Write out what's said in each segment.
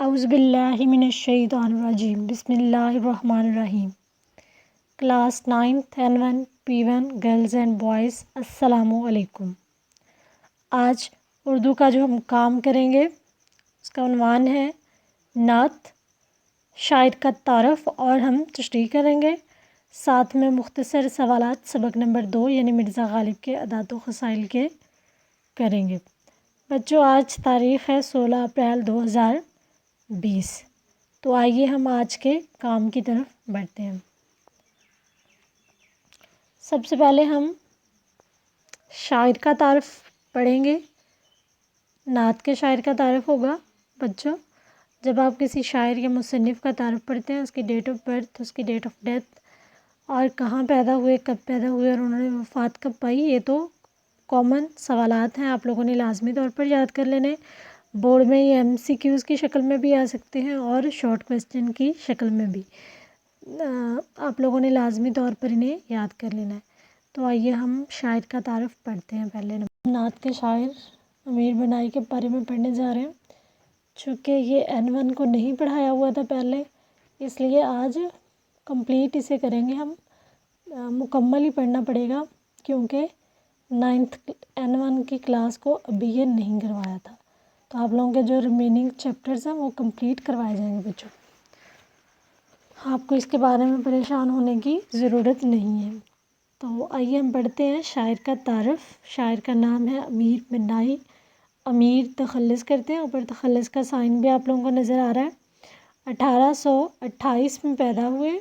اعوذ باللہ من الشیطان الرجیم بسم اللہ الرحمن الرحیم۔ Class 9th N1 P1 girls and boys, السلام علیکم۔ آج اردو کا جو ہم کام کریں گے اس کا عنوان ہے نعت، شاعر کا تعارف، اور ہم تشریح کریں گے، ساتھ میں مختصر سوالات سبق نمبر 2 یعنی مرزا غالب کے اعداد و خسائل کے کریں گے۔ بچوں، آج تاریخ ہے 16 اپریل 2020۔ تو آئیے ہم آج کے کام کی طرف بڑھتے ہیں۔ سب سے پہلے ہم شاعر کا تعارف پڑھیں گے۔ نعت کے شاعر کا تعارف ہوگا بچوں۔ جب آپ کسی شاعر یا مصنف کا تعارف پڑھتے ہیں، اس کی ڈیٹ آف برتھ، اس کی ڈیٹ آف ڈیتھ، اور کہاں پیدا ہوئے، کب پیدا ہوئے اور انہوں نے وفات کب پائی، یہ تو کامن سوالات ہیں، آپ لوگوں نے لازمی طور پر یاد کر لینے۔ بورڈ میں یہ MCQs کی شکل میں بھی آ سکتے ہیں اور شارٹ کویسچن کی شکل میں بھی، آپ لوگوں نے لازمی طور پر انہیں یاد کر لینا ہے۔ تو آئیے ہم شاعر کا تعارف پڑھتے ہیں۔ پہلے نعت کے شاعر امیر بنائی کے بارے میں پڑھنے جا رہے ہیں۔ چونکہ یہ N1 کو نہیں پڑھایا ہوا تھا پہلے، اس لیے آج کمپلیٹ اسے کریں گے ہم، مکمل ہی پڑھنا پڑے گا، کیونکہ 9th N1 کی کلاس کو ابھی یہ نہیں کروایا تھا۔ تو آپ لوگوں کے جو ریمیننگ چیپٹرز ہیں وہ کمپلیٹ کروائے جائیں گے بچوں، آپ کو اس کے بارے میں پریشان ہونے کی ضرورت نہیں ہے۔ تو آئیے ہم پڑھتے ہیں شاعر کا تعارف۔ شاعر کا نام ہے امیر بنائی۔ امیر تخلص کرتے ہیں، اوپر تخلص کا سائن بھی آپ لوگوں کو نظر آ رہا ہے۔ 1828 میں پیدا ہوئے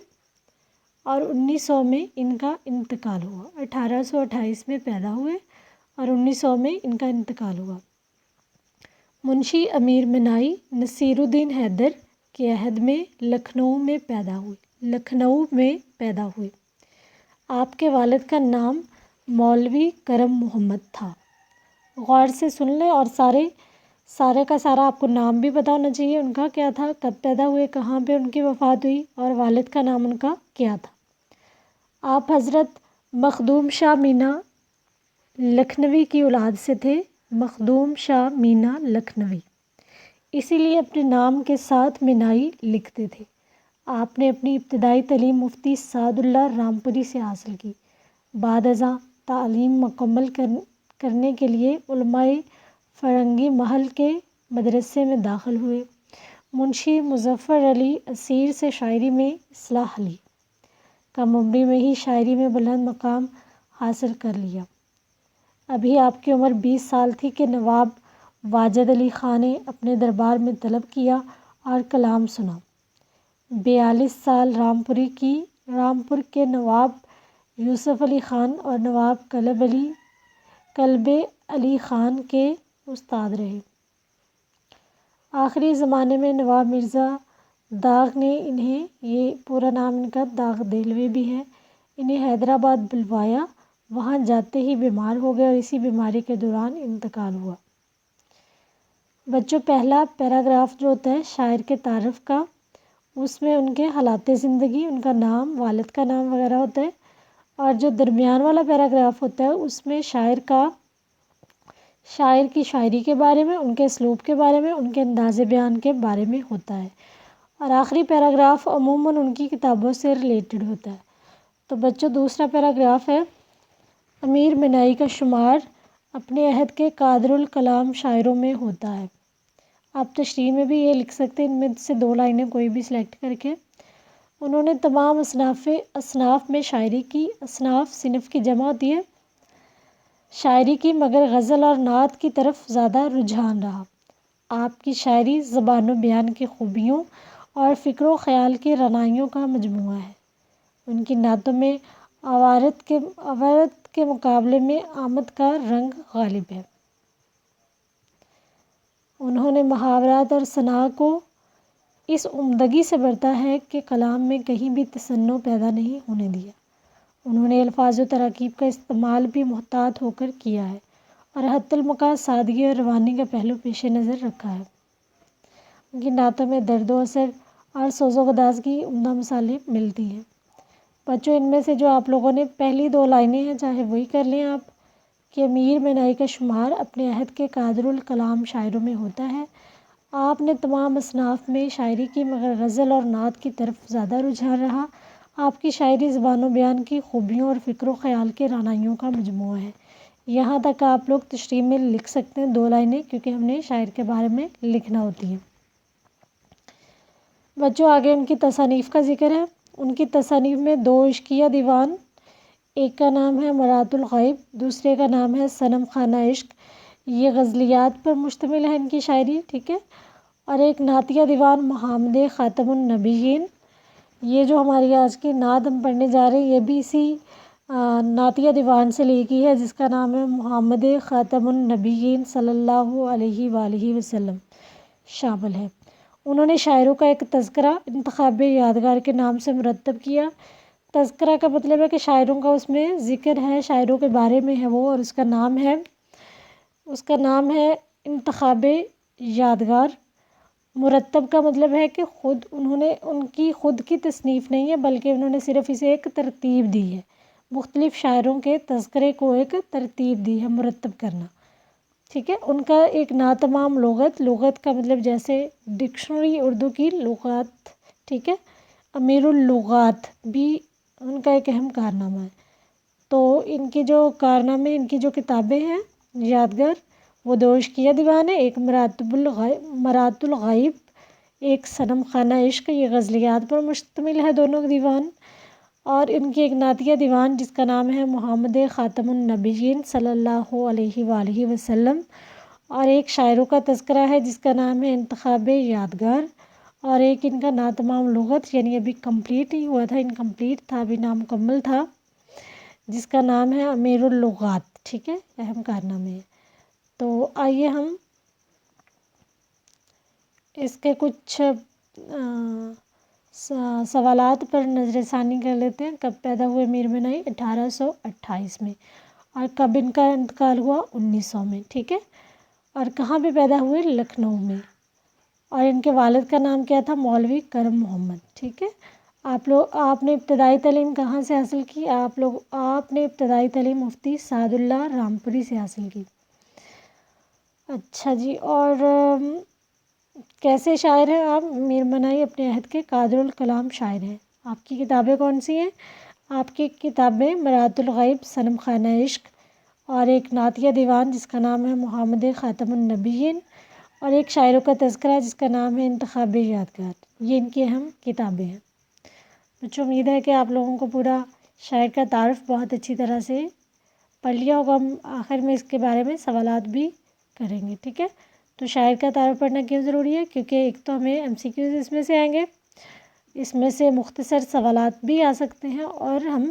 اور 1900 میں ان کا انتقال ہوا۔ 1828 میں پیدا ہوئے اور 1900 میں ان کا انتقال ہوا۔ منشی امیر بنائی نصیر الدین حیدر کے عہد میں لکھنؤ میں پیدا ہوئے۔ آپ کے والد کا نام مولوی کرم محمد تھا۔ غور سے سن لیں، اور سارے کا سارا آپ کو نام بھی پتہ ہونا چاہیے ان کا کیا تھا، کب پیدا ہوئے، کہاں پہ ان کی وفات ہوئی، اور والد کا نام ان کا کیا تھا۔ آپ حضرت مخدوم شاہ مینا لکھنوی کی اولاد سے تھے۔ مخدوم شاہ مینا لکھنوی، اسی لیے اپنے نام کے ساتھ مینائی لکھتے تھے۔ آپ نے اپنی ابتدائی تعلیم مفتی سعد اللہ رامپوری سے حاصل کی۔ بعد ازاں تعلیم مکمل کرنے کے لیے علماء فرنگی محل کے مدرسے میں داخل ہوئے۔ منشی مظفر علی اسیر سے شاعری میں اصلاح لی۔ کم عمری میں ہی شاعری میں بلند مقام حاصل کر لیا۔ ابھی آپ کی عمر 20 سال تھی کہ نواب واجد علی خان نے اپنے دربار میں طلب کیا اور کلام سنا۔ 42 سال رامپور کے نواب یوسف علی خان اور نواب کلب علی خان کے استاد رہے۔ آخری زمانے میں نواب مرزا داغ نے انہیں، یہ پورا نام ان کا داغ دہلوی بھی ہے، انہیں حیدرآباد بلوایا۔ وہاں جاتے ہی بیمار ہو گئے اور اسی بیماری کے دوران انتقال ہوا۔ بچوں، پہلا پیراگراف جو ہوتا ہے شاعر کے تعارف کا، اس میں ان کے حالات زندگی، ان کا نام، والد کا نام وغیرہ ہوتا ہے، اور جو درمیان والا پیراگراف ہوتا ہے اس میں شاعر کی شاعری کے بارے میں، ان کے اسلوب کے بارے میں، ان کے انداز بیان کے بارے میں ہوتا ہے، اور آخری پیراگراف عموماً ان کی کتابوں سے ریلیٹڈ ہوتا ہے۔ تو بچوں، دوسرا پیراگراف ہے امیر بنائی کا شمار اپنے عہد کے قادر الکلام شاعروں میں ہوتا ہے۔ آپ تشریح میں بھی یہ لکھ سکتے ہیں، ان میں سے 2 لائنیں کوئی بھی سلیکٹ کر کے۔ انہوں نے تمام اصناف میں شاعری کی، اصناف صنف کی جمع ہوتی ہے، شاعری کی، مگر غزل اور نعت کی طرف زیادہ رجحان رہا۔ آپ کی شاعری زبان و بیان کی خوبیوں اور فکر و خیال کی رعنائیوں کا مجموعہ ہے۔ ان کی نعتوں میں عوارض کے مقابلے میں آمد کا رنگ غالب ہے۔ انہوں نے محاورات اور ثناء کو اس عمدگی سے برتا ہے کہ کلام میں کہیں بھی تصنع پیدا نہیں ہونے دیا۔ انہوں نے الفاظ و تراکیب کا استعمال بھی محتاط ہو کر کیا ہے اور حتی المکان سادگی اور روانی کا پہلو پیش نظر رکھا ہے۔ ان کی نعتوں میں درد و اثر اور سوز و گداز کی عمدہ مثالیں ملتی ہیں۔ بچوں، ان میں سے جو آپ لوگوں نے پہلی 2 لائنیں ہیں چاہے وہی کر لیں آپ، کہ امیر بنائی کا شمار اپنے عہد کے قادر الکلام شاعروں میں ہوتا ہے، آپ نے تمام اصناف میں شاعری کی مگر غزل اور نعت کی طرف زیادہ رجحان رہا۔ آپ کی شاعری زبان و بیان کی خوبیوں اور فکر و خیال کے رعنائیوں کا مجموعہ ہے۔ یہاں تک آپ لوگ تشریح میں لکھ سکتے ہیں 2 لائنیں، کیونکہ ہم نے شاعر کے بارے میں لکھنا ہوتی ہے۔ بچوں آگے ان کی تصانیف کا ذکر ہے۔ ان کی تصانیف میں 2 عشقیہ دیوان، ایک کا نام ہے مرات الغیب، دوسرے کا نام ہے صنم خانہ عشق، یہ غزلیات پر مشتمل ہے ان کی شاعری، ٹھیک ہے۔ اور ایک نعتیہ دیوان محمد خاتم النبیین، یہ جو ہماری آج کی نعت ہم پڑھنے جا رہے ہیں یہ بھی اسی نعتیہ دیوان سے لکھی ہے، جس کا نام ہے محمد خاتم النبیین صلی اللہ علیہ وآلہ وسلم شامل ہے۔ انہوں نے شاعروں کا ایک تذکرہ انتخاب یادگار کے نام سے مرتب کیا۔ تذکرہ کا مطلب ہے کہ شاعروں کا اس میں ذکر ہے، شاعروں کے بارے میں ہے وہ، اور اس کا نام ہے انتخاب یادگار۔ مرتب کا مطلب ہے کہ انہوں نے ان کی خود کی تصنیف نہیں ہے، بلکہ انہوں نے صرف اسے ایک ترتیب دی ہے، مختلف شاعروں کے تذکرے کو ایک ترتیب دی ہے، مرتب کرنا، ٹھیک ہے۔ ان کا ایک ناتمام لغت کا مطلب جیسے ڈکشنری اردو کی لغات، ٹھیک ہے، امیر اللغات بھی ان کا ایک اہم کارنامہ ہے۔ تو ان کی جو کارنامے، ان کی جو کتابیں ہیں یادگار، وہ 2 عشقیہ دیوان ہیں، ایک مرات الغیب، ایک صنم خانہ عشق، یہ غزلیات پر مشتمل ہے دونوں دیوان۔ اور ان کی ایک نعتیہ دیوان جس کا نام ہے محمد خاتم النبیین صلی اللہ علیہ وآلہ وسلم، اور ایک شاعروں کا تذکرہ ہے جس کا نام ہے انتخاب یادگار، اور ایک ان کا ناتمام لغت، یعنی ابھی کمپلیٹ نہیں ہوا تھا، انکمپلیٹ تھا، ابھی نامکمل تھا، جس کا نام ہے امیر اللغات، ٹھیک ہے، اہم کارنامے ہیں۔ تو آئیے ہم اس کے کچھ سوالات پر نظر ثانی کر لیتے ہیں۔ کب پیدا ہوئے میر منائی؟ 1828 میں۔ اور کب ان کا انتقال ہوا؟ 1900 میں، ٹھیک ہے۔ اور کہاں پہ پیدا ہوئے؟ لکھنؤ میں۔ اور ان کے والد کا نام کیا تھا؟ مولوی کرم محمد، ٹھیک ہے۔ آپ نے ابتدائی تعلیم کہاں سے حاصل کی؟ آپ نے ابتدائی تعلیم مفتی سعد اللہ رامپوری سے حاصل کی۔ اچھا جی، اور کیسے شاعر ہیں آپ؟ میر منائی اپنے عہد کے قادر الکلام شاعر ہیں۔ آپ کی کتابیں کون سی ہیں؟ آپ کی کتابیں مرات الغیب، صنم خانہ عشق، اور ایک نعتیہ دیوان جس کا نام ہے محمد خاتم النبیین، اور ایک شاعروں کا تذکرہ جس کا نام ہے انتخاب یادگار، یہ ان کی اہم کتابیں ہیں۔ مجھے امید ہے کہ آپ لوگوں کو پورا شاعر کا تعارف بہت اچھی طرح سے پڑھ لیا ہوگا۔ ہم آخر میں اس کے بارے میں سوالات بھی کریں گے، ٹھیک ہے۔ تو شاعر کا تعارف پڑھنا کیوں ضروری ہے؟ کیونکہ ایک تو ہمیں MCQs اس میں سے آئیں گے، اس میں سے مختصر سوالات بھی آ سکتے ہیں، اور ہم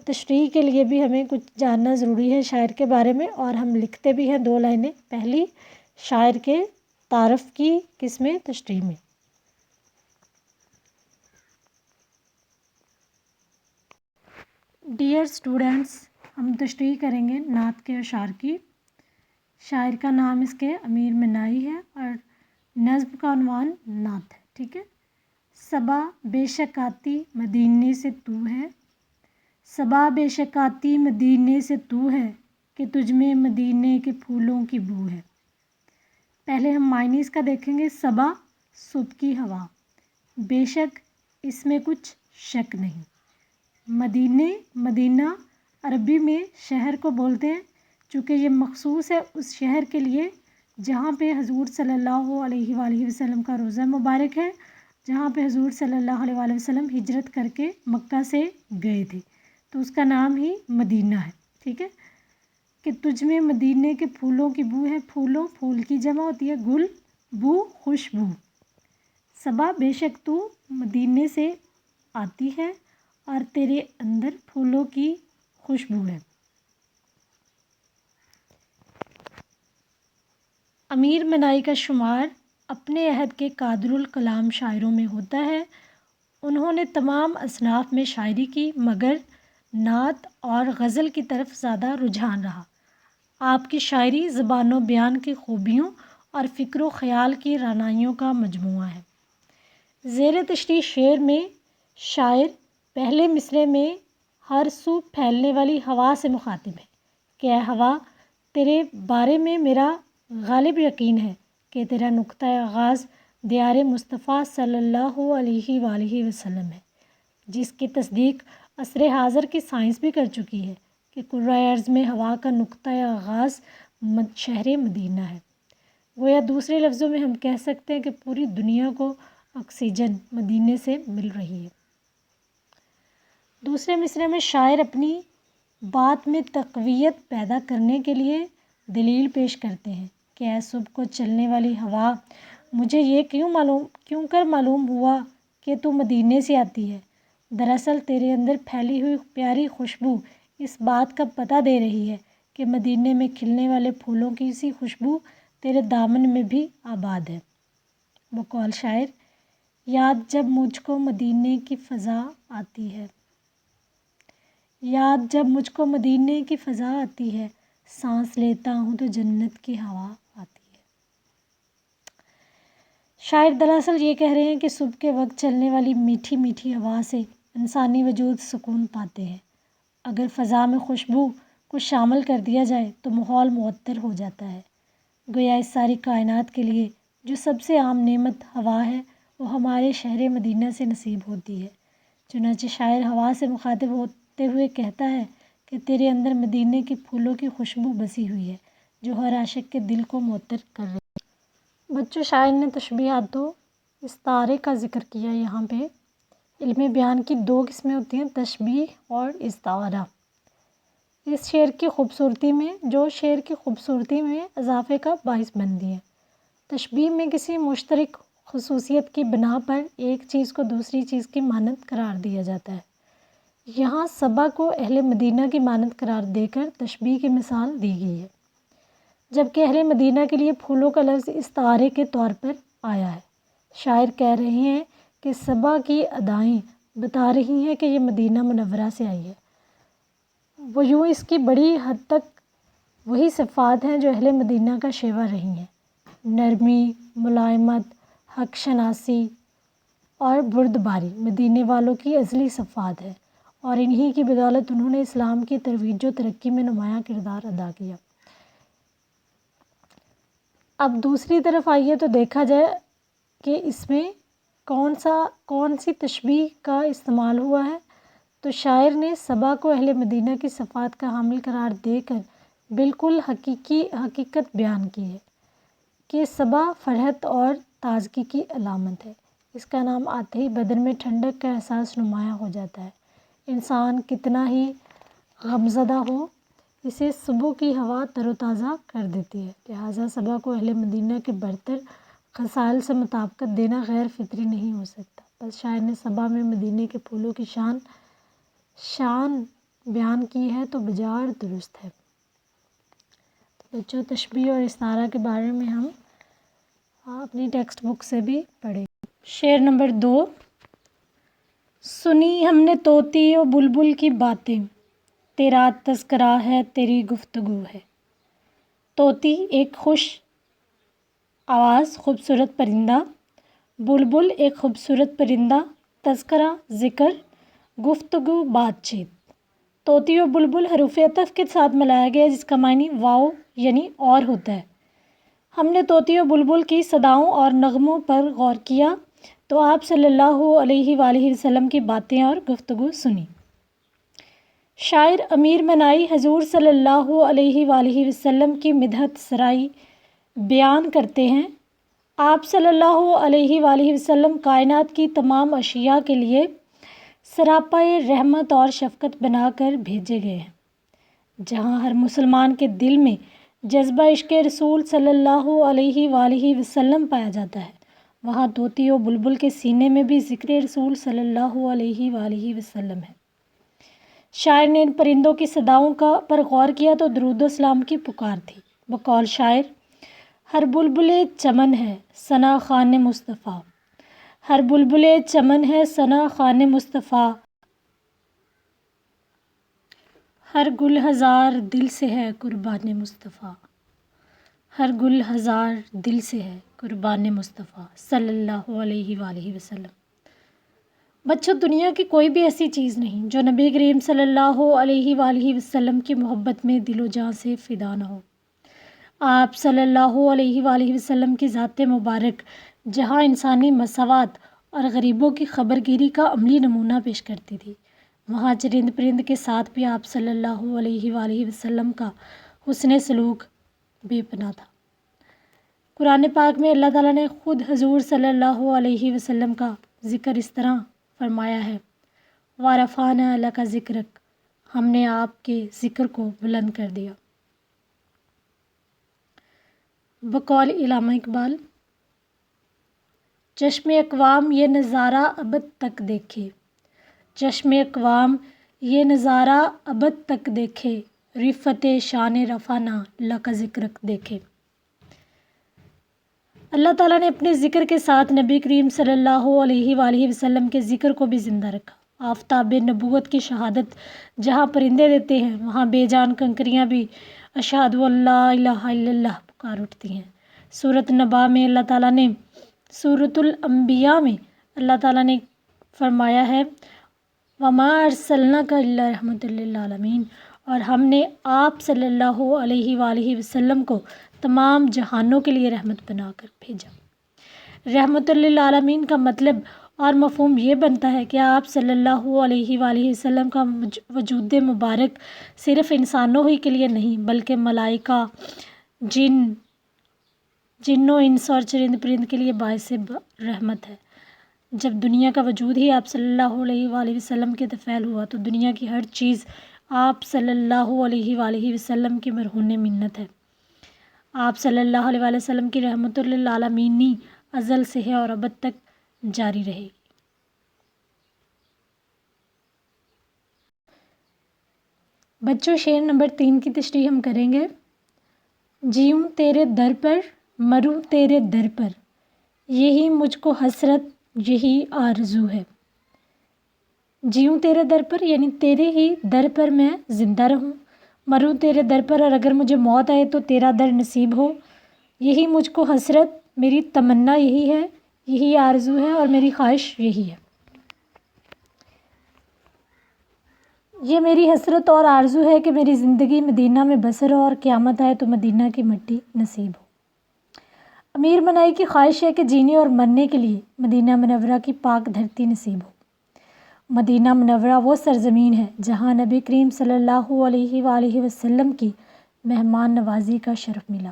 تشریح کے لیے بھی ہمیں کچھ جاننا ضروری ہے شاعر کے بارے میں، اور ہم لکھتے بھی ہیں 2 لائنیں، پہلی شاعر کے تعارف کی کس میں؟ تشریح میں۔ ڈیئر اسٹوڈنٹس، ہم تشریح کریں گے نعت کے اشعار کی۔ شاعر کا نام اس کے امیر منائی ہے، اور نظم کا عنوان نعت ہے، ٹھیک ہے۔ صبا بے شک آتی مدینے سے تو ہے، صبا بے شک آتی مدینے سے تو ہے، کہ تجھ میں مدینے کے پھولوں کی بو ہے۔ پہلے ہم معنی اس کا دیکھیں گے۔ صبا صبح کی ہوا، بے شک اس میں کچھ شک نہیں، مدینہ عربی میں شہر کو بولتے ہیں، چونکہ یہ مخصوص ہے اس شہر کے لیے جہاں پہ حضور صلی اللہ علیہ وآلہ وسلم کا روضہ مبارک ہے، جہاں پہ حضور صلی اللہ علیہ وآلہ وسلم ہجرت کر کے مکہ سے گئے تھے، تو اس کا نام ہی مدینہ ہے، ٹھیک ہے۔ کہ تجھ میں مدینے کے پھولوں کی بو ہے، پھول کی جمع ہوتی ہے، گل، بو خوشبو۔ صبا بے شک تو مدینے سے آتی ہے اور تیرے اندر پھولوں کی خوشبو ہے۔ امیر منائی کا شمار اپنے عہد کے قادر الکلام شاعروں میں ہوتا ہے۔ انہوں نے تمام اصناف میں شاعری کی، مگر نعت اور غزل کی طرف زیادہ رجحان رہا۔ آپ کی شاعری زبان و بیان کی خوبیوں اور فکر و خیال کی رعنائیوں کا مجموعہ ہے۔ زیر تشریح شعر میں شاعر پہلے مصرعے میں ہر سو پھیلنے والی ہوا سے مخاطب ہے کہ اے ہوا، تیرے بارے میں میرا غالب یقین ہے کہ تیرا نقطہ آغاز دیار مصطفیٰ صلی اللہ علیہ وآلہ وسلم ہے، جس کی تصدیق عصر حاضر کی سائنس بھی کر چکی ہے کہ کرۂ ارض میں ہوا کا نقطہ آغاز شہر مدینہ ہے۔ گویا دوسرے لفظوں میں ہم کہہ سکتے ہیں کہ پوری دنیا کو آکسیجن مدینے سے مل رہی ہے۔ دوسرے مصرعے میں شاعر اپنی بات میں تقویت پیدا کرنے کے لیے دلیل پیش کرتے ہیں کہ اے صبح کو چلنے والی ہوا، مجھے یہ کیوں کر معلوم ہوا کہ تو مدینے سے آتی ہے؟ دراصل تیرے اندر پھیلی ہوئی پیاری خوشبو اس بات کا پتہ دے رہی ہے کہ مدینے میں کھلنے والے پھولوں کی سی خوشبو تیرے دامن میں بھی آباد ہے۔ بقول شاعر، یاد جب مجھ کو مدینے کی فضا آتی ہے، یاد جب مجھ کو مدینے کی فضا آتی ہے، سانس لیتا ہوں تو جنت کی ہوا آتی ہے۔ شاعر دراصل یہ کہہ رہے ہیں کہ صبح کے وقت چلنے والی میٹھی میٹھی ہوا سے انسانی وجود سکون پاتے ہیں۔ اگر فضا میں خوشبو کو شامل کر دیا جائے تو ماحول معطر ہو جاتا ہے۔ گویا اس ساری کائنات کے لیے جو سب سے عام نعمت ہوا ہے وہ ہمارے شہر مدینہ سے نصیب ہوتی ہے۔ چنانچہ شاعر ہوا سے مخاطب ہوتے ہوئے کہتا ہے کہ تیرے اندر مدینے کے پھولوں کی خوشبو بسی ہوئی ہے جو ہر عاشق کے دل کو معطر کر رہی ہے۔ بچوں، شاعر نے تشبیہات و استعارے کا ذکر کیا۔ یہاں پہ علم بیان کی دو قسمیں ہوتی ہیں، تشبیہ اور استعارہ۔ اس شعر کی خوبصورتی میں اضافے کا باعث بنتی ہیں۔ تشبیہ میں کسی مشترک خصوصیت کی بنا پر ایک چیز کو دوسری چیز کی مانند قرار دیا جاتا ہے۔ یہاں صبا کو اہل مدینہ کی مانند قرار دے کر تشبیہ کی مثال دی گئی ہے، جبکہ اہل مدینہ کے لیے پھولوں کا لفظ استعارے کے طور پر آیا ہے۔ شاعر کہہ رہے ہیں کہ صبا کی ادائیں بتا رہی ہیں کہ یہ مدینہ منورہ سے آئی ہے۔ وہ یوں اس کی بڑی حد تک وہی صفات ہیں جو اہل مدینہ کا شیوا رہی ہیں، نرمی، ملائمت، حق شناسی اور بردباری مدینے والوں کی ازلی صفات ہیں، اور انہی کی بدولت انہوں نے اسلام کی ترویج و ترقی میں نمایاں کردار ادا کیا۔ اب دوسری طرف آئیے تو دیکھا جائے کہ اس میں کون سی تشبیہ کا استعمال ہوا ہے۔ تو شاعر نے صبا کو اہل مدینہ کی صفات کا حامل قرار دے کر بالکل حقیقت بیان کی ہے کہ صبا فرحت اور تازگی کی علامت ہے۔ اس کا نام آتے ہی بدن میں ٹھنڈک کا احساس نمایاں ہو جاتا ہے۔ انسان کتنا ہی غمزدہ ہو، اسے صبح کی ہوا تر و تازہ کر دیتی ہے۔ لہٰذا صبا کو اہل مدینہ کے برتر خصال سے مطابقت دینا غیر فطری نہیں ہو سکتا۔ بس شاعر نے صبا میں مدینے کے پھولوں کی شان بیان کی ہے تو بجا درست ہے۔ بچوں، تشبیہ اور استعارہ کے بارے میں ہم اپنی ٹیکسٹ بک سے بھی پڑھیں۔ شعر نمبر 2۔ سنی ہم نے طوطی و بلبل کی باتیں، تیرا تذکرہ ہے تیری گفتگو ہے۔ طوطی ایک خوش آواز خوبصورت پرندہ، بلبل ایک خوبصورت پرندہ، تذکرہ ذکر، گفتگو بات چیت۔ طوطی و بلبل حروف عطف کے ساتھ ملایا گیا جس کا معنی واو یعنی اور ہوتا ہے۔ ہم نے طوطی و بلبل کی صداؤں اور نغموں پر غور کیا تو آپ صلی اللہ علیہ وآلہ وسلم کی باتیں اور گفتگو سنی۔ شاعر امیر منائی حضور صلی اللہ علیہ وآلہ وسلم کی مدحت سرائی بیان کرتے ہیں۔ آپ صلی اللہ علیہ وآلہ وسلم کائنات کی تمام اشیاء کے لیے سراپائے رحمت اور شفقت بنا کر بھیجے گئے ہیں۔ جہاں ہر مسلمان کے دل میں جذبہ عشق رسول صلی اللہ علیہ وآلہ وسلم پایا جاتا ہے، وہاں طوطی و بلبل کے سینے میں بھی ذکر رسول صلی اللہ علیہ وآلہ وسلم ہے۔ شاعر نے ان پرندوں کی صداؤں پر غور کیا تو درود و سلام کی پکار تھی۔ بقول شاعر، ہر بلبل چمن ہے ثنا خوان مصطفیٰ، ہر بلبل چمن ہے ثنا خوان مصطفیٰ، ہر گل ہزار دل سے ہے قربان مصطفیٰ، ہر گل ہزار دل سے ہے قربان مصطفیٰ صلی اللہ علیہ وآلہ وسلم۔ بچوں، دنیا کی کوئی بھی ایسی چیز نہیں جو نبی کریم صلی اللہ علیہ وآلہ وسلم کی محبت میں دل و جان سے فدا نہ ہو۔ آپ صلی اللہ علیہ وآلہ وسلم کی ذات مبارک جہاں انسانی مساوات اور غریبوں کی خبر گیری کا عملی نمونہ پیش کرتی تھی، وہاں چرند پرند کے ساتھ بھی آپ صلی اللہ علیہ وآلہ وسلم کا حسن سلوک بے پناہ تھا۔ قرآن پاک میں اللہ تعالیٰ نے خود حضور صلی اللہ علیہ وسلم کا ذکر اس طرح فرمایا ہے، وَرَفَعْنَا لَكَ ذِكْرَكَ، ہم نے آپ کے ذکر کو بلند کر دیا۔ بقول علامہ اقبال، چشم اقوام یہ نظارہ ابد تک دیکھے، چشم اقوام یہ نظارہ ابد تک دیکھے، رفت شان رفعنا لک ذکرک دیکھے۔ اللہ تعالیٰ نے اپنے ذکر کے ساتھ نبی کریم صلی اللہ علیہ وآلہ وسلم کے ذکر کو بھی زندہ رکھا۔ آفتاب نبوت کی شہادت جہاں پرندے دیتے ہیں، وہاں بے جان کنکریاں بھی اشہد ان لا الہ الا اللہ پکار اٹھتی ہیں۔ سورۃ نبا میں اللہ تعالیٰ نے، سورۃ الانبیاء میں اللہ تعالیٰ نے فرمایا ہے، وَمَا أَرْسَلْنَاكَ إِلَّا رَحْمَةً لِّلْعَالَمِينَ، اور ہم نے آپ صلی اللہ علیہ وآلہ وسلم کو تمام جہانوں کے لیے رحمت بنا کر بھیجا۔ رحمت للعالمین کا مطلب اور مفہوم یہ بنتا ہے کہ آپ صلی اللہ علیہ وآلہ وسلم کا وجود مبارک صرف انسانوں ہی کے لیے نہیں بلکہ ملائکہ، جن و انس اور چرند پرند کے لیے باعث رحمت ہے۔ جب دنیا کا وجود ہی آپ صلی اللہ علیہ وآلہ وسلم کے طفیل ہوا تو دنیا کی ہر چیز آپ صلی اللہ علیہ وآلہ وسلم کی مرہون منت ہے۔ آپ صلی اللہ علیہ وآلہ وسلم کی رحمت للعالمینی ازل سے ہے اور ابد تک جاری رہے گی۔ بچوں، شعر نمبر 3 کی تشریح ہم کریں گے۔ جیوں تیرے در پر، مروں تیرے در پر، یہی مجھ کو حسرت، یہی آرزو ہے۔ جیوں تیرے در پر یعنی تیرے ہی در پر میں زندہ رہوں، مروں تیرے در پر، اور اگر مجھے موت آئے تو تیرا در نصیب ہو۔ یہی مجھ کو حسرت، میری تمنا یہی ہے، یہی آرزو ہے اور میری خواہش یہی ہے۔ یہ میری حسرت اور آرزو ہے کہ میری زندگی مدینہ میں بسر ہو اور قیامت آئے تو مدینہ کی مٹی نصیب ہو۔ امیر منائی کی خواہش ہے کہ جینے اور مرنے کے لیے مدینہ منورہ کی پاک دھرتی نصیب ہو۔ مدینہ منورہ وہ سرزمین ہے جہاں نبی کریم صلی اللہ علیہ وآلہ وسلم کی مہمان نوازی کا شرف ملا،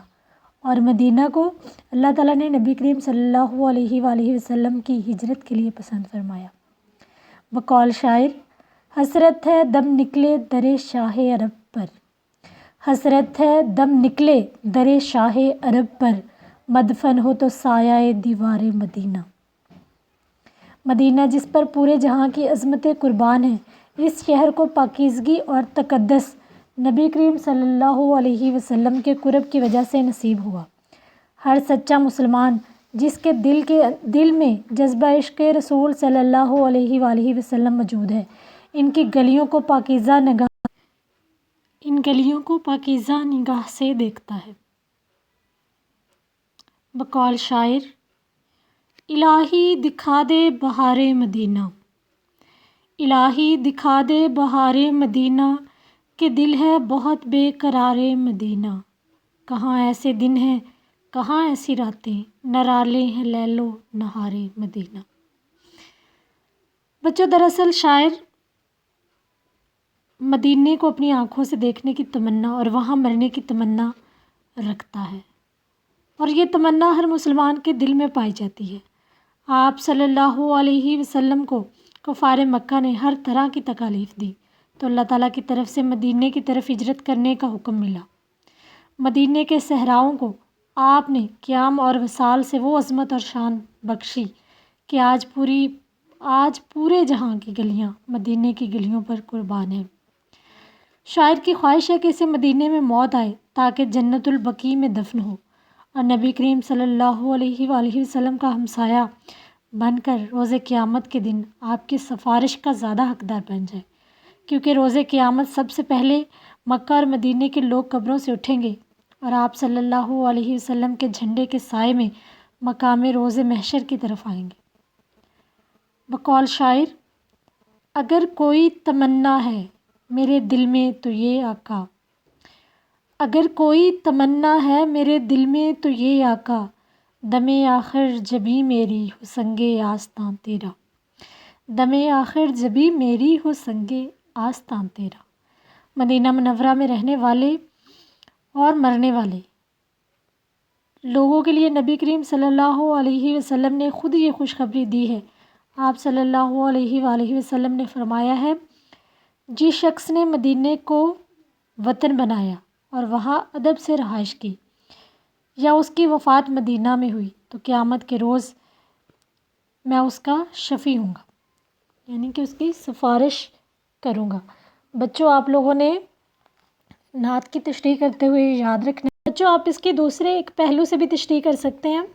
اور مدینہ کو اللہ تعالیٰ نے نبی کریم صلی اللہ علیہ وآلہ وسلم کی ہجرت کے لیے پسند فرمایا۔ بقول شاعر، حسرت ہے دم نکلے در شاہ عرب پر، حسرت ہے دم نکلے در شاہ عرب پر، مدفن ہو تو سایہ دیوار مدینہ۔ مدینہ جس پر پورے جہاں کی عظمتیں قربان ہیں، اس شہر کو پاکیزگی اور تقدس نبی کریم صلی اللہ علیہ وسلم کے قرب کی وجہ سے نصیب ہوا۔ ہر سچا مسلمان جس کے دل میں جذبہ عشق رسول صلی اللہ علیہ وآلہ وسلم موجود ہے، ان گلیوں کو پاکیزہ نگاہ سے دیکھتا ہے۔ بقول شاعر، الہی دکھا دے بہار مدینہ، الہی دکھا دے بہار مدینہ، کہ دل ہے بہت بے قرار مدینہ۔ کہاں ایسے دن ہیں، کہاں ایسی راتیں، نرالے ہیں لیل و نہار مدینہ۔ بچوں، دراصل شاعر مدینے کو اپنی آنکھوں سے دیکھنے کی تمنا اور وہاں مرنے کی تمنا رکھتا ہے، اور یہ تمنا ہر مسلمان کے دل میں پائی جاتی ہے۔ آپ صلی اللہ علیہ وسلم کو کفار مکہ نے ہر طرح کی تکالیف دی تو اللہ تعالیٰ کی طرف سے مدینے کی طرف ہجرت کرنے کا حکم ملا۔ مدینے کے صحراؤں کو آپ نے قیام اور وصال سے وہ عظمت اور شان بخشی کہ آج پورے جہاں کی گلیاں مدینے کی گلیوں پر قربان ہیں۔ شاعر کی خواہش ہے کہ اسے مدینے میں موت آئے تاکہ جنت البقیع میں دفن ہو اور نبی کریم صلی اللہ علیہ وآلہ وسلم کا ہمسایہ بن کر روز قیامت کے دن آپ کی سفارش کا زیادہ حقدار بن جائے، کیونکہ روز قیامت سب سے پہلے مکہ اور مدینے کے لوگ قبروں سے اٹھیں گے اور آپ صلی اللہ علیہ وسلم کے جھنڈے کے سائے میں مقام روز محشر کی طرف آئیں گے۔ بقول شاعر، اگر کوئی تمنا ہے میرے دل میں تو یہ آقا، اگر کوئی تمنا ہے میرے دل میں تو یہ آقا، دم آخر جبھی میری ہو سنگ آستاں تیرا، دم آخر جبھی میری ہو سنگ آستاں تیرا۔ مدینہ منورہ میں رہنے والے اور مرنے والے لوگوں کے لیے نبی کریم صلی اللہ علیہ وسلم نے خود یہ خوشخبری دی ہے۔ آپ صلی اللہ علیہ وآلہ وسلم نے فرمایا ہے، جس شخص نے مدینے کو وطن بنایا اور وہاں ادب سے رہائش کی، یا اس کی وفات مدینہ میں ہوئی، تو قیامت کے روز میں اس کا شفیع ہوں گا، یعنی کہ اس کی سفارش کروں گا۔ بچوں، آپ لوگوں نے نعت کی تشریح کرتے ہوئے یاد رکھنا ہے۔ بچوں، آپ اس کے دوسرے ایک پہلو سے بھی تشریح کر سکتے ہیں،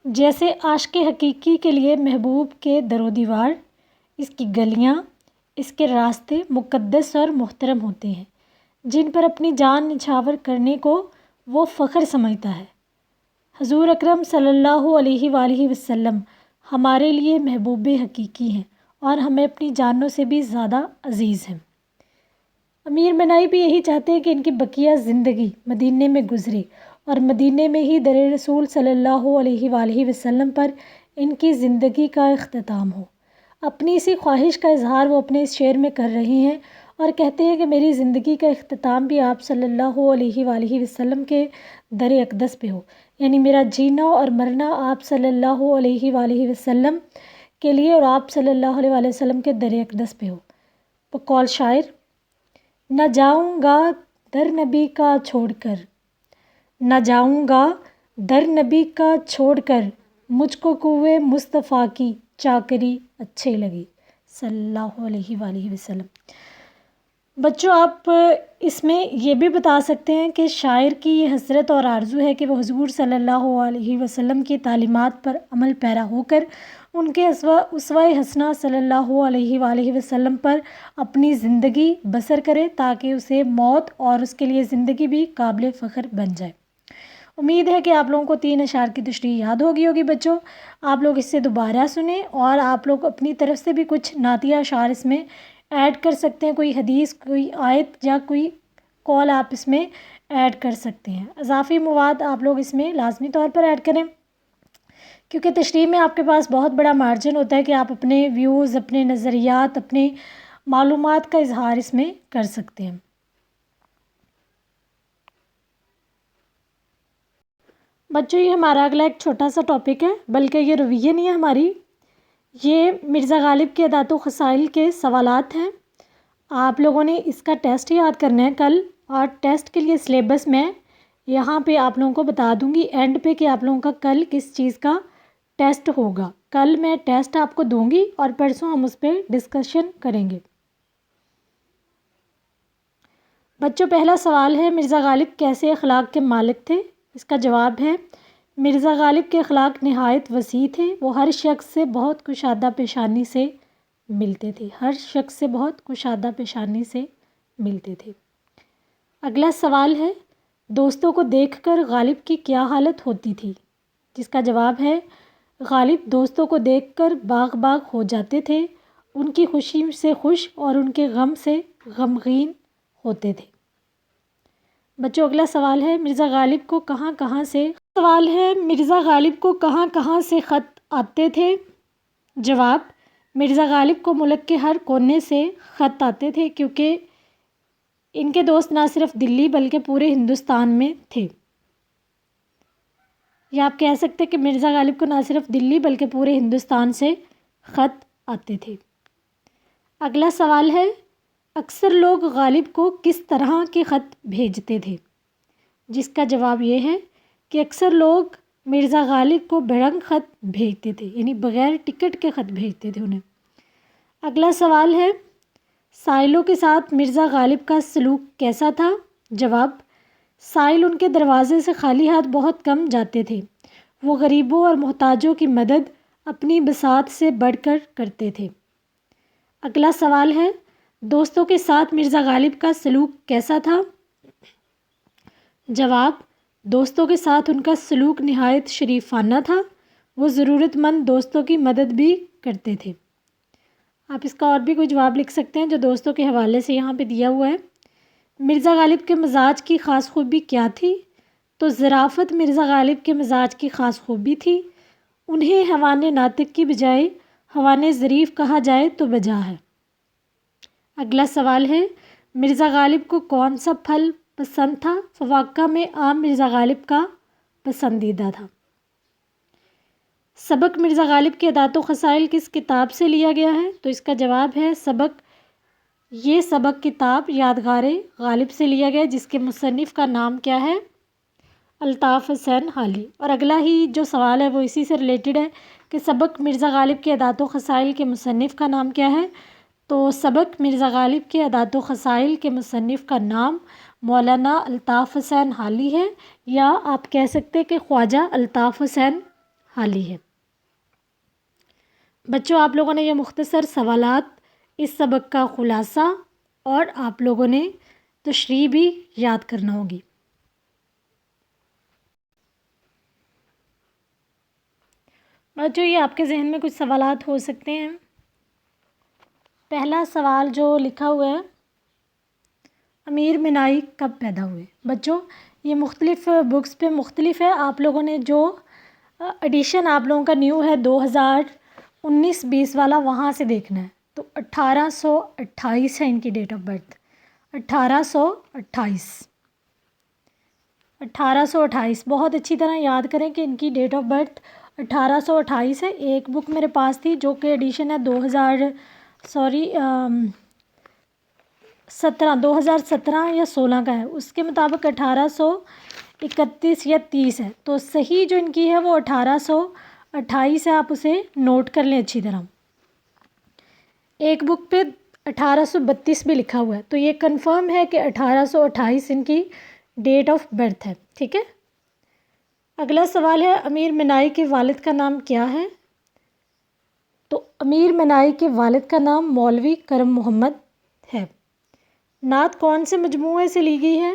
جیسے عاشق حقیقی کے لیے محبوب کے در و دیوار، اس کی گلیاں، اس کے راستے مقدس اور محترم ہوتے ہیں، جن پر اپنی جان نچھاور کرنے کو وہ فخر سمجھتا ہے۔ حضور اکرم صلی اللہ علیہ وآلہ وسلم ہمارے لیے محبوب حقیقی ہیں اور ہمیں اپنی جانوں سے بھی زیادہ عزیز ہیں۔ امیر منائی بھی یہی چاہتے ہیں کہ ان کی بقیہ زندگی مدینے میں گزرے اور مدینے میں ہی در رسول صلی اللہ علیہ وآلہ وسلم پر ان کی زندگی کا اختتام ہو۔ اپنی اسی خواہش کا اظہار وہ اپنے اس شعر میں کر رہے ہیں اور کہتے ہیں کہ میری زندگی کا اختتام بھی آپ صلی اللہ علیہ وآلہ وسلم کے در اقدس پہ ہو، یعنی میرا جینا اور مرنا آپ صلی اللہ علیہ وآلہ وسلم کے لیے اور آپ صلی اللہ علیہ وآلہ وسلم کے در اقدس پہ ہو۔ بقول شاعر، نہ جاؤں گا در نبی کا چھوڑ کر، نہ جاؤں گا در نبی کا چھوڑ کر، مجھ کو کوئے مصطفیٰ کی چاکری اچھے لگی، صلی اللہ علیہ وآلہ وسلم۔ بچوں، آپ اس میں یہ بھی بتا سکتے ہیں کہ شاعر کی یہ حسرت اور آرزو ہے کہ وہ حضور صلی اللہ علیہ وسلم کی تعلیمات پر عمل پیرا ہو کر ان کے اسوہ حسنہ صلی اللہ علیہ وآلہ وسلم پر اپنی زندگی بسر کرے، تاکہ اسے موت اور اس کے لیے زندگی بھی قابل فخر بن جائے۔ امید ہے کہ آپ لوگوں کو 3 اشعار کی تشریح یاد ہوگی بچوں۔ آپ لوگ اس سے دوبارہ سنیں اور آپ لوگ اپنی طرف سے بھی کچھ نعتیہ اشعار اس میں ایڈ کر سکتے ہیں، کوئی حدیث، کوئی آیت یا کوئی قول آپ اس میں ایڈ کر سکتے ہیں۔ اضافی مواد آپ لوگ اس میں لازمی طور پر ایڈ کریں، کیونکہ تشریح میں آپ کے پاس بہت بڑا مارجن ہوتا ہے کہ آپ اپنے ویوز، اپنے نظریات، اپنی معلومات کا اظہار اس میں کر سکتے ہیں۔ بچوں، یہ ہمارا اگلا ایک چھوٹا سا ٹاپک ہے، بلکہ یہ رویہ نہیں ہے ہماری، یہ مرزا غالب کے ادات و خصائل کے سوالات ہیں۔ آپ لوگوں نے اس کا ٹیسٹ یاد کرنا ہے کل، اور ٹیسٹ کے لیے سلیبس میں یہاں پہ آپ لوگوں کو بتا دوں گی اینڈ پہ کہ آپ لوگوں کا کل کس چیز کا ٹیسٹ ہوگا۔ کل میں ٹیسٹ آپ کو دوں گی اور پرسوں ہم اس پہ ڈسکشن کریں گے۔ بچوں، پہلا سوال ہے، مرزا غالب کیسے اخلاق کے مالک تھے؟ اس کا جواب ہے، مرزا غالب کے اخلاق نہایت وسیع تھے، وہ ہر شخص سے بہت کشادہ پیشانی سے ملتے تھے، ہر شخص سے بہت کشادہ پیشانی سے ملتے تھے۔ اگلا سوال ہے، دوستوں کو دیکھ کر غالب کی کیا حالت ہوتی تھی؟ جس کا جواب ہے، غالب دوستوں کو دیکھ کر باغ باغ ہو جاتے تھے، ان کی خوشی سے خوش اور ان کے غم سے غمگین ہوتے تھے۔ بچوں، اگلا سوال ہے، مرزا غالب کو کہاں کہاں سے خط آتے تھے؟ جواب، مرزا غالب کو ملک کے ہر کونے سے خط آتے تھے، کیونکہ ان کے دوست نہ صرف دلی بلکہ پورے ہندوستان میں تھے۔ یا آپ کہہ سکتے کہ مرزا غالب کو نہ صرف دلی بلکہ پورے ہندوستان سے خط آتے تھے۔ اگلا سوال ہے، اکثر لوگ غالب کو کس طرح کے خط بھیجتے تھے؟ جس کا جواب یہ ہے کہ اکثر لوگ مرزا غالب کو برنگ خط بھیجتے تھے، یعنی بغیر ٹکٹ کے خط بھیجتے تھے انہیں۔ اگلا سوال ہے، سائلوں کے ساتھ مرزا غالب کا سلوک کیسا تھا؟ جواب، سائل ان کے دروازے سے خالی ہاتھ بہت کم جاتے تھے، وہ غریبوں اور محتاجوں کی مدد اپنی بساط سے بڑھ کر کرتے تھے۔ اگلا سوال ہے، دوستوں کے ساتھ مرزا غالب کا سلوک کیسا تھا؟ جواب، دوستوں کے ساتھ ان کا سلوک نہایت شریفانہ تھا، وہ ضرورت مند دوستوں کی مدد بھی کرتے تھے۔ آپ اس کا اور بھی کوئی جواب لکھ سکتے ہیں جو دوستوں کے حوالے سے یہاں پہ دیا ہوا ہے۔ مرزا غالب کے مزاج کی خاص خوبی کیا تھی؟ تو ظرافت مرزا غالب کے مزاج کی خاص خوبی تھی. انہیں حیوان ناطق کی بجائے حیوان ظریف کہا جائے تو بجا ہے. اگلا سوال ہے مرزا غالب کو کون سا پھل پسند تھا؟ فواکہ میں آم مرزا غالب کا پسندیدہ تھا. سبق مرزا غالب کے عادات و خصائل کس کتاب سے لیا گیا ہے؟ تو اس کا جواب ہے سبق. یہ سبق کتاب یادگار غالب سے لیا گیا جس کے مصنف کا نام کیا ہے؟ الطاف حسین حالی. اور اگلا ہی جو سوال ہے وہ اسی سے ریلیٹڈ ہے کہ سبق مرزا غالب کے عادات و خصائل کے مصنف کا نام کیا ہے؟ تو سبق مرزا غالب کے عادات و خصائل کے مصنف کا نام مولانا الطاف حسین حالی ہے، یا آپ کہہ سکتے کہ خواجہ الطاف حسین حالی ہے. بچوں آپ لوگوں نے یہ مختصر سوالات اس سبق کا خلاصہ اور آپ لوگوں نے تشریح بھی یاد کرنا ہوگی. بچوں یہ آپ کے ذہن میں کچھ سوالات ہو سکتے ہیں. پہلا سوال جو لکھا ہوا ہے امیر منائی کب پیدا ہوئے؟ بچوں یہ مختلف بکس پہ مختلف ہے. آپ لوگوں نے جو ایڈیشن آپ لوگوں کا نیو ہے 2019-20 والا وہاں سے دیکھنا ہے. تو 1828 ہے ان کی ڈیٹ آف برتھ. 1828 بہت اچھی طرح یاد کریں کہ ان کی ڈیٹ آف برتھ 1828 ہے. ایک بک میرے پاس تھی جو کہ ایڈیشن ہے 2017 یا 16 کا ہے. اس کے مطابق 1831 یا 30 ہے. تو صحیح جو ان کی ہے وہ 1828 ہے. آپ اسے نوٹ کر لیں اچھی طرح. ایک بک پہ 1832 بھی لکھا ہوا ہے. تو یہ کنفرم ہے کہ 1828 ان کی ڈیٹ آف برتھ ہے. ٹھیک ہے. اگلا سوال ہے امیر منائی کے والد کا نام کیا ہے؟ تو امیر منائی کے والد کا نام مولوی کرم محمد ہے. نعت کون سے مجموعے سے لی گئی ہے؟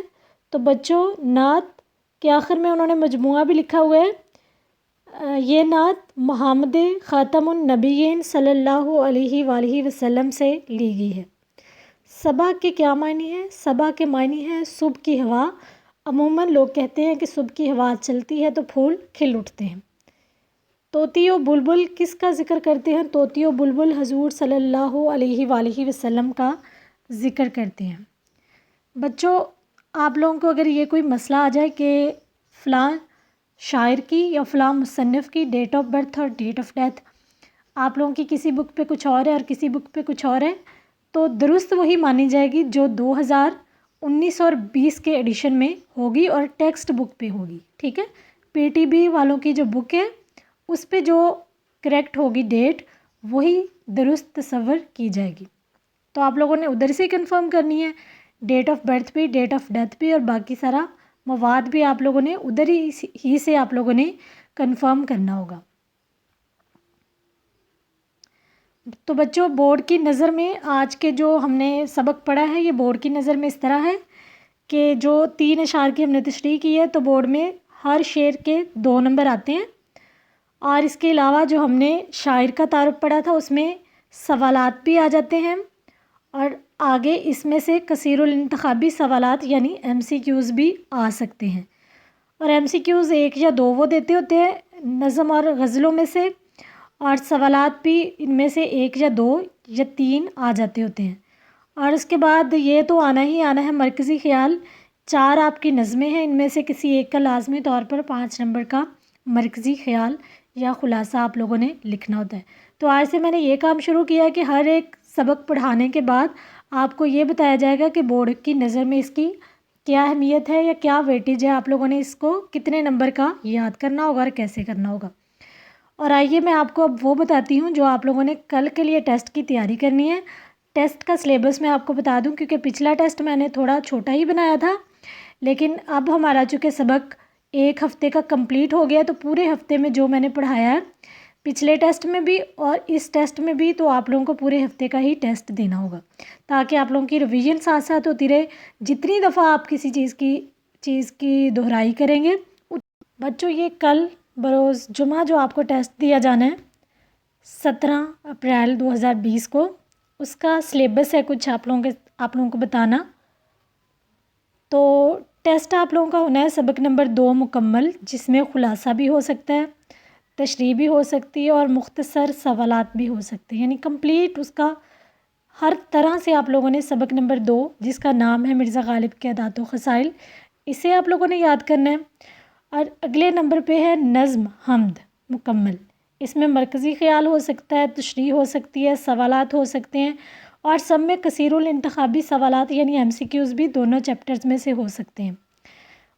تو بچوں نعت کے آخر میں انہوں نے مجموعہ بھی لکھا ہوا ہے. یہ نعت محمد خاتم النبیین صلی اللہ علیہ وآلہ وسلم سے لی گئی ہے. صبا کے کیا معنی ہے؟ صبا کے معنی ہے صبح کی ہوا. عموماً لوگ کہتے ہیں کہ صبح کی ہوا چلتی ہے تو پھول کھل اٹھتے ہیں. طوطی و بلبل کس کا ذکر کرتے ہیں؟ طوطی و بلبل حضور صلی اللہ علیہ وآلہ وسلم کا ذکر کرتے ہیں. بچوں آپ لوگوں کو اگر یہ کوئی مسئلہ آ جائے کہ فلاں شاعر کی یا فلاں مصنف کی ڈیٹ آف برتھ اور ڈیٹ آف ڈیتھ آپ لوگوں کی کسی بک پہ کچھ اور ہے اور کسی بک پہ کچھ اور ہے، تو درست وہی مانی جائے گی جو 2019 اور 20 کے ایڈیشن میں ہوگی اور ٹیکسٹ بک پہ ہوگی. ٹھیک ہے. پی ٹی بی والوں کی جو بک ہے اس پہ جو کریکٹ ہوگی ڈیٹ وہی درست تصور کی جائے گی. تو آپ لوگوں نے ادھر سے کنفرم کرنی ہے ڈیٹ آف برتھ بھی، ڈیٹ آف ڈیتھ بھی، اور باقی سارا مواد بھی آپ لوگوں نے ادھر ہی سے آپ لوگوں نے کنفرم کرنا ہوگا. تو بچوں بورڈ کی نظر میں آج کے جو ہم نے سبق پڑھا ہے یہ بورڈ کی نظر میں اس طرح ہے کہ جو 3 اشعار کی ہم نے تشریح کی ہے تو بورڈ میں ہر شعر کے 2 نمبر آتے ہیں. اور اس کے علاوہ جو ہم نے شاعر کا تعارف پڑھا تھا اس میں سوالات بھی آ جاتے ہیں، اور آگے اس میں سے کثیر الانتخابی سوالات یعنی ایم سی کیوز بھی آ سکتے ہیں. اور ایم سی کیوز 1 یا 2 وہ دیتے ہوتے ہیں نظم اور غزلوں میں سے، اور سوالات بھی ان میں سے 1 یا 2 یا 3 آ جاتے ہوتے ہیں. اور اس کے بعد یہ تو آنا ہی آنا ہے مرکزی خیال. 4 آپ کی نظمیں ہیں، ان میں سے کسی ایک کا لازمی طور پر 5 نمبر کا مرکزی خیال یا خلاصہ آپ لوگوں نے لکھنا ہوتا ہے. تو آج سے میں نے یہ کام شروع کیا کہ ہر ایک سبق پڑھانے کے بعد آپ کو یہ بتایا جائے گا کہ بورڈ کی نظر میں اس کی کیا اہمیت ہے یا کیا ویٹیج ہے، آپ لوگوں نے اس کو کتنے نمبر کا یاد کرنا ہوگا اور کیسے کرنا ہوگا. اور آئیے میں آپ کو اب وہ بتاتی ہوں جو آپ لوگوں نے کل کے لیے ٹیسٹ کی تیاری کرنی ہے. ٹیسٹ کا سلیبس میں آپ کو بتا دوں کیونکہ پچھلا ٹیسٹ میں نے تھوڑا چھوٹا ہی بنایا تھا، لیکن اب ہمارا چونکہ سبق 1 ہفتے کا کمپلیٹ ہو گیا تو پورے ہفتے میں جو میں نے پڑھایا ہے پچھلے ٹیسٹ میں بھی اور اس ٹیسٹ میں بھی، تو آپ لوگوں کو پورے ہفتے کا ہی ٹیسٹ دینا ہوگا تاکہ آپ لوگوں کی ریویژن ساتھ ساتھ ہوتی رہے. جتنی دفعہ آپ کسی چیز کی دہرائی کریں گے. بچوں یہ کل بروز جمعہ جو آپ کو ٹیسٹ دیا جانا ہے 17 اپریل 2020 کو، اس کا سلیبس ہے کچھ آپ لوگوں کو بتانا. تو ٹیسٹ آپ لوگوں کا ہونا ہے سبق نمبر 2 مکمل، جس میں خلاصہ بھی ہو سکتا ہے، تشریح بھی ہو سکتی ہے اور مختصر سوالات بھی ہو سکتے ہیں، یعنی کمپلیٹ اس کا ہر طرح سے آپ لوگوں نے سبق نمبر 2 جس کا نام ہے مرزا غالب کے عادات و خصائل، اسے آپ لوگوں نے یاد کرنا ہے۔ اور اگلے نمبر پہ ہے نظم حمد مکمل، اس میں مرکزی خیال ہو سکتا ہے، تشریح ہو سکتی ہے، سوالات ہو سکتے ہیں، اور سب میں کثیر الانتخابی سوالات یعنی MCQs بھی دونوں چیپٹرز میں سے ہو سکتے ہیں۔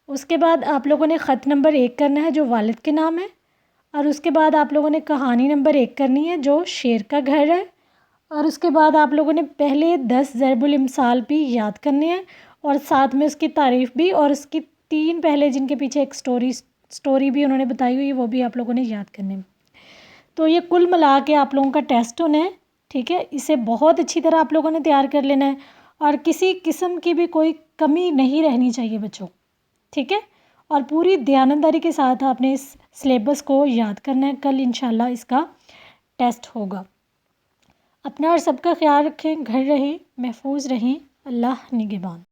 اس کے بعد آپ لوگوں نے خط نمبر 1 کرنا ہے جو والد کے نام ہے، اور اس کے بعد آپ لوگوں نے کہانی نمبر 1 کرنی ہے جو شیر کا گھر ہے، اور اس کے بعد آپ لوگوں نے پہلے 10 ضرب الامثال بھی یاد کرنے ہیں، اور ساتھ میں اس کی تعریف بھی، اور اس کی 3 پہلے جن کے پیچھے ایک سٹوری بھی انہوں نے بتائی ہوئی وہ بھی آپ لوگوں نے یاد کرنے ہیں۔ تو یہ کل ملا کے آپ لوگوں کا ٹیسٹ ہونا ہے، ٹھیک ہے۔ اسے بہت اچھی طرح آپ لوگوں نے تیار کر لینا ہے، اور کسی قسم کی بھی کوئی کمی نہیں رہنی چاہیے بچوں، ٹھیک ہے۔ اور پوری دیانتداری کے ساتھ آپ نے اس سلیبس کو یاد کرنا ہے، کل انشاءاللہ اس کا ٹیسٹ ہوگا۔ اپنا اور سب کا خیال رکھیں، گھر رہیں، محفوظ رہیں، اللہ نگہبان۔